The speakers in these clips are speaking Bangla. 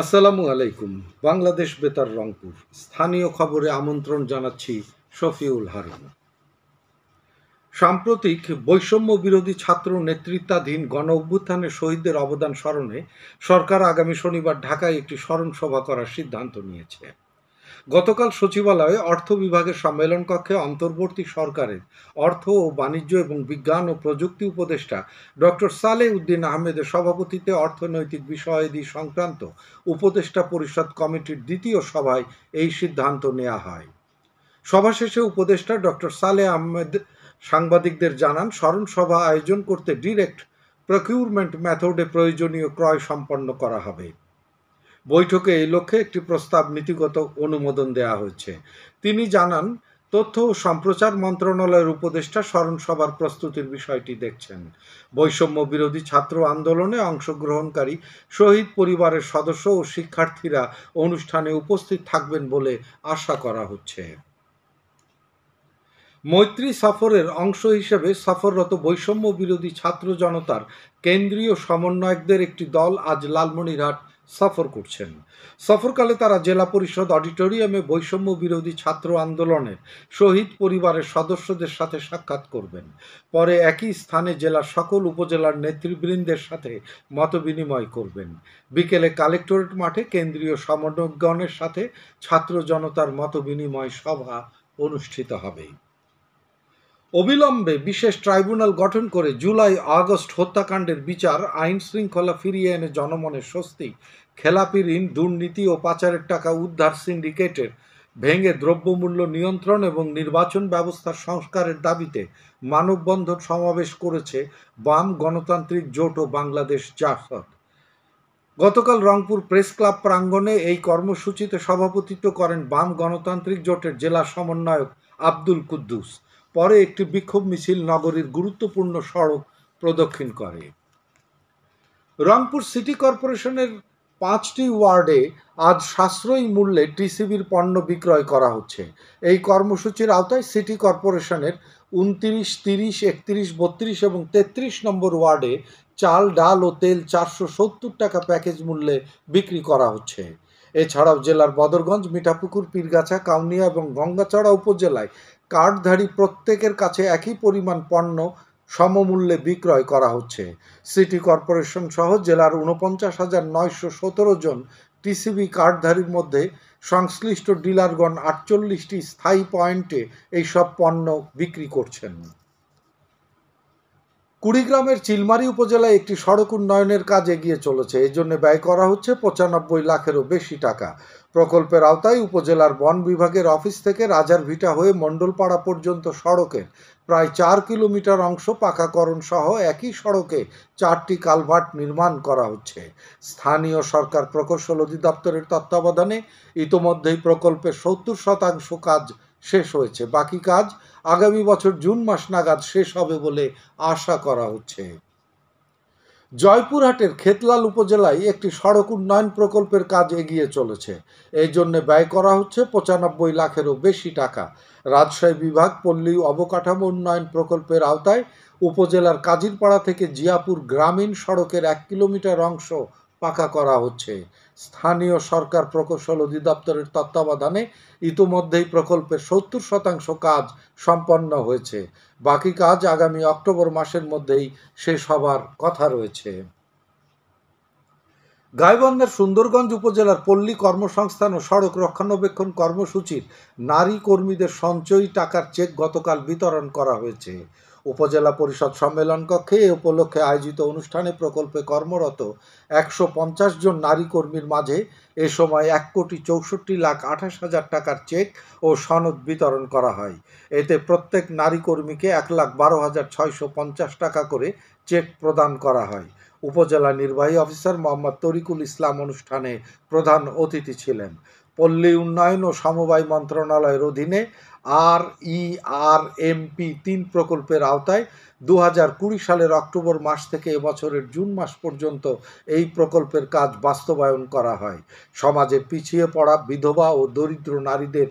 আসসালামু আলাইকুম। বাংলাদেশ বেতার রংপুর স্থানীয় খবরে আমন্ত্রণ জানাচ্ছি শফিউল হারুন। সাম্প্রতিক বৈষম্য বিরোধী ছাত্র নেতৃত্বাধীন গণ অভ্যুত্থানে শহীদদের অবদান স্মরণে সরকার আগামী শনিবার ঢাকায় একটি স্মরণ সভা করার সিদ্ধান্ত নিয়েছে। গতকাল সচিবালয়ে অর্থ বিভাগের সম্মেলন কক্ষে অন্তর্বর্তী সরকারের অর্থ ও বাণিজ্য এবং বিজ্ঞান ও প্রযুক্তি উপদেষ্টা ডক্টর সালেহ উদ্দিন আহমেদের সভাপতিত্বে অর্থনৈতিক বিষয়াদি সংক্রান্ত উপদেষ্টা পরিষদ কমিটির দ্বিতীয় সভায় এই সিদ্ধান্ত নেওয়া হয়। সভা শেষে উপদেষ্টা ডক্টর সালেহ আহমেদ সাংবাদিকদের জানান, স্মরণ সভা আয়োজন করতে ডিরেক্ট প্রকিউরমেন্ট মেথডে প্রয়োজনীয় ক্রয় সম্পন্ন করা হবে। বৈঠকে এই লক্ষ্যে একটি প্রস্তাব নীতিগত অনুমোদন দেওয়া হয়েছে। তিনি জানান, তথ্য ও সম্প্রচার মন্ত্রণালয়ের উপদেষ্টা স্মরণ সভার প্রস্তুতির বিষয়টি দেখছেন। বৈষম্য বিরোধী ছাত্র আন্দোলনে অংশগ্রহণকারী শহীদ পরিবারের সদস্য ও শিক্ষার্থীরা অনুষ্ঠানে উপস্থিত থাকবেন বলে আশা করা হচ্ছে। মৈত্রী সফরের অংশ হিসেবে সফররত বৈষম্য বিরোধী ছাত্র জনতার কেন্দ্রীয় সমন্বয়কদের একটি দল আজ লালমনিরহাট সফর করছেন। সফরকালে তারা জেলা পরিষদ অডিটোরিয়ামে বৈষম্য বিরোধী ছাত্র আন্দোলনের শহীদ পরিবারের সদস্যদের সাথে সাক্ষাৎ করবেন। পরে একই স্থানে জেলার সকল উপজেলার নেতৃবৃন্দের সাথে মতবিনিময় করবেন। বিকেলে কালেক্টরেট মাঠে কেন্দ্রীয় সমন্বয়কগণের সাথে ছাত্র জনতার মতবিনিময় সভা অনুষ্ঠিত হবে। অবিলম্বে বিশেষ ট্রাইব্যুনাল গঠন করে জুলাই আগস্ট হত্যাকাণ্ডের বিচার, আইন শৃঙ্খলা ফিরিয়ে এনে জনমনে স্বস্তি, খেলাপি ঋণ, দুর্নীতি ও পাচারের টাকা উদ্ধার, সিন্ডিকেটের ভেঙে দ্রব্যমূল্য নিয়ন্ত্রণ এবং নির্বাচন ব্যবস্থার সংস্কারের দাবিতে মানববন্ধন সমাবেশ করেছে বাম গণতান্ত্রিক জোট ও বাংলাদেশ জাসদ। গতকাল রংপুর প্রেস ক্লাব প্রাঙ্গণে এই কর্মসূচিতে সভাপতিত্ব করেন বাম গণতান্ত্রিক জোটের জেলা সমন্বয়ক আব্দুল কুদ্দুস। পরে একটি বিক্ষোভ মিছিল নগরীর গুরুত্বপূর্ণ সড়ক প্রদক্ষিণ করে। রংপুর সিটি কর্পোরেশনের 5টি ওয়ার্ডে আজ সাশ্রয়ী মূল্যে টিসিবির পণ্য বিক্রয় করা হচ্ছে। এই কর্মসূচির আওতায় সিটি কর্পোরেশনের 29, 30, 31, 32 এবং 33 নম্বর ওয়ার্ডে চাল, ডাল ও তেল 470 টাকা প্যাকেজ মূল্যে বিক্রি করা হচ্ছে। এছাড়াও জেলার বদরগঞ্জ, মিঠাপুকুর, পীরগাছা, কাউনিয়া এবং গঙ্গাচড়া উপজেলায় কার্ডধারী প্রত্যেকের কাছে একই পরিমাণ পণ্য সমমূল্যে বিক্রয় করা হচ্ছে। সিটি কর্পোরেশন সহ জেলার 49,917 জন টিসিবি কার্ডধারীর মধ্যে সংশ্লিষ্ট ডিলারগণ 48টি স্থায়ী পয়েন্টে এইসব পণ্য বিক্রি করছেন। কুড়িগ্রামের চিলমারী উপজেলায় একটি সড়ক উন্নয়নের কাজ এগিয়ে চলেছে। এই জন্য ব্যয় করা হচ্ছে 95 লাখেরও বেশি টাকা। প্রকল্পের আওতায় উপজেলার বন বিভাগের অফিস থেকে রাজারভিটা হয়ে মণ্ডলপাড়া পর্যন্ত সড়কের প্রায় 4 কিলোমিটার অংশ পাকাকরণ সহ একই সড়কে 4টি কালভার্ট নির্মাণ করা হচ্ছে। স্থানীয় সরকার প্রকৌশল অধিদপ্তরের তত্ত্বাবধানে ইতোমধ্যেই প্রকল্পের 70% কাজ শেষ হয়েছে। বাকি কাজ আগামী বছর জুন মাস নাগাদ শেষ হবে বলে আশা করা হচ্ছে। জয়পুরহাটের খেতলাল উপজেলায় একটি সড়ক উন্নয়ন প্রকল্পের কাজ এগিয়ে চলেছে। এই জন্য ব্যয় করা হচ্ছে 95 লাখেরও বেশি টাকা। রাজশাহী বিভাগ পল্লী অবকাঠামো উন্নয়ন প্রকল্পের আওতায় উপজেলার কাজিরপাড়া থেকে জিয়াপুর গ্রামীণ সড়কের 1 কিলোমিটার অংশ পাকা করা হচ্ছে। স্থানীয় সরকার প্রকৌশল অধিদপ্তরের তত্ত্বাবধানে ইতোমধ্যেই প্রকল্পের 70% কাজ সম্পন্ন হয়েছে। বাকি কাজ আগামী অক্টোবর মাসের মধ্যেই শেষ হবার কথা রয়েছে। গাইবান্ধার সুন্দরগঞ্জ উপজেলার পল্লী কর্মসংস্থান ও সড়ক রক্ষণাবেক্ষণ কর্মসূচির নারী কর্মীদের সঞ্চয়ী টাকার চেক গতকাল বিতরণ করা হয়েছে। উপজেলা পরিষদ সম্মেলন কক্ষে এ উপলক্ষে আয়োজিত অনুষ্ঠানে প্রকল্পে কর্মরত 150 জন নারী কর্মীর মাঝে এ সময় 1,64,28,000 টাকার চেক ও সনদ বিতরণ করা হয়। এতে প্রত্যেক নারী কর্মীকে 1,12,650 টাকা করে চেক প্রদান করা হয়। উপজেলা নির্বাহী অফিসার মোহাম্মদ তরিকুল ইসলাম অনুষ্ঠানে প্রধান অতিথি ছিলেন। পল্লী উন্নয়ন ও সমবায় মন্ত্রণালয়ের অধীনে RERMP 3 প্রকল্পের আওতায় 2020 সালের অক্টোবর মাস থেকে এবছরের জুন মাস পর্যন্ত এই প্রকল্পের কাজ বাস্তবায়ন করা হয়। সমাজে পিছিয়ে পড়া, বিধবা ও দরিদ্র নারীদের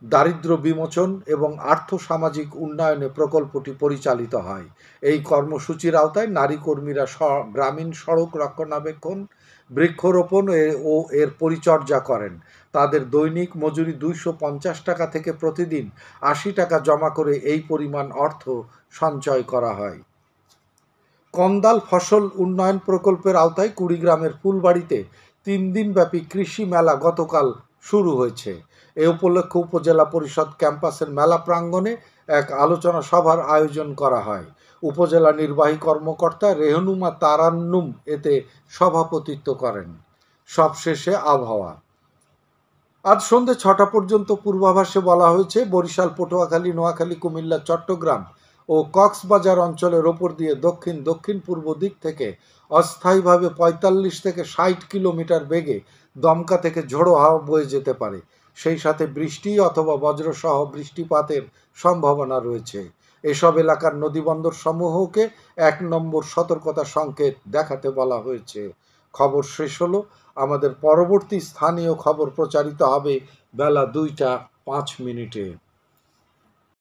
দারিদ্র্য বিমোচন এবং আর্থসামাজিক উন্নয়নে প্রকল্পটি পরিচালিত হয়। এই কর্মসূচির আওতায় নারী কর্মীরা গ্রামীণ সড়ক রক্ষণাবেক্ষণ, বৃক্ষরোপণ ও এর পরিচর্যা করেন। তাদের দৈনিক মজুরি 250 টাকা থেকে প্রতিদিন 80 টাকা জমা করে এই পরিমাণ অর্থ সঞ্চয় করা হয়। কন্দাল ফসল উন্নয়ন প্রকল্পের আওতায় কুড়িগ্রামের ফুলবাড়িতে 3 দিনব্যাপী কৃষি মেলা গতকাল শুরু হয়েছে। এ উপলক্ষে উপজেলা পরিষদ ক্যাম্পাসের মেলা প্রাঙ্গণে এক আলোচনা সভার আয়োজন করা হয়। উপজেলা নির্বাহী কর্মকর্তা রেহনুমা তারান্নুম এতে সভাপতিত্ব করেন। সবশেষে আবহাওয়া। আজ সন্ধ্যে 6টা পর্যন্ত পূর্বাভাসে বলা হয়েছে বরিশাল, পটুয়াখালী, নোয়াখালী, কুমিল্লা, চট্টগ্রাম ও কক্সবাজার অঞ্চলের ওপর দিয়ে দক্ষিণ দক্ষিণ পূর্ব দিক থেকে অস্থায়ীভাবে 45 থেকে 60 কিলোমিটার বেগে দমকা থেকে ঝোড়ো হাওয়া বয়ে যেতে পারে। সেই সাথে বৃষ্টি অথবা বজ্রসহ বৃষ্টিপাতের সম্ভাবনা রয়েছে। এসব এলাকার নদীবন্দর সমূহকে 1 নম্বর সতর্কতা সংকেত দেখাতে বলা হয়েছে। খবর শেষ হলো। আমাদের পরবর্তী স্থানীয় খবর প্রচারিত হবে বেলা 2টা 5 মিনিটে।